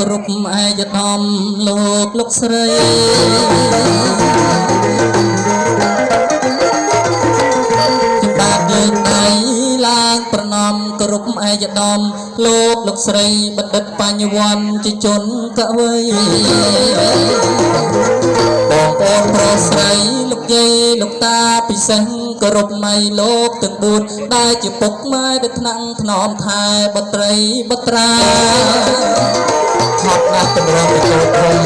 គ្រប់ឯយធម្មលោកស្រីច្បាប់យើងដៃឡើងប្រណំគ្រប់ឯយធម្មលោកស្រីបណ្ឌិតបញ្ញវន្តជាជនកវីបងប្អូនប្រុសស្រីលោកយាយលោកតាពិសេសគោរពម៉ៃលោកទាំង4ដែលជាពុកម៉ែដែលថ្នាក់ថ្នមថែបុត្រីបុត្រាហត់ណាស់តម្រង់ចូលធំ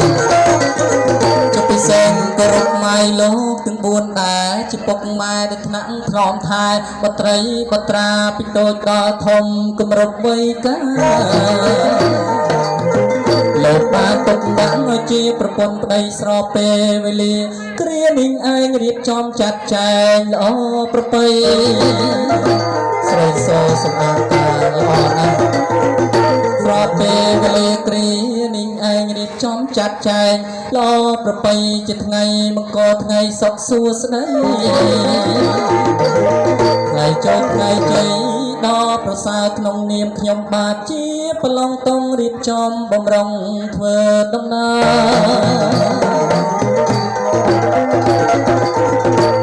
ចុះពិសេសគោរពម៉ៃលោកទាំង4ដែលជាពុកម៉ែដែលថ្នាក់ថ្នមថែបុត្រីបុត្រាពីតូចដល់ធំគម្រប់វ័យកាលោកបានទុកដាក់ឲ្យជាប្រពន្ធប្តីស្របពេលវេលាគ្រានេះឯងរៀបចំចាត់ចែងល្អប្រពៃស្រីសសម្អាតតាល្អណាស់ស្របពេលវេលាគ្រានេះឯងរៀបចំចាត់ចែងល្អប្រពៃជាថ្ងៃមង្គលថ្ងៃសុខសួស្តីថ្ងៃចុងថ្ងៃជ័យដល់ប្រសើរក្នុងនាមខ្ញុំបាទជាប្រឡងតងរៀបចំបំរុងធ្វើដំណើរ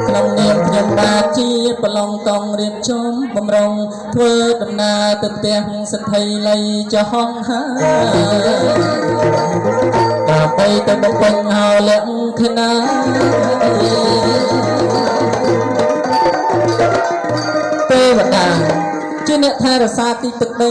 ក្នុងនាមខ្ញុំបាទជាប្រឡងតងរៀបចំបំរុងធ្វើដំណើរទៅផ្ទះសិទ្ធិលៃចហងហាដើម្បីទៅបំពេញហៅលក្ខណៈទេវតាជាអ្នកថែរក្សាទីទឹកដី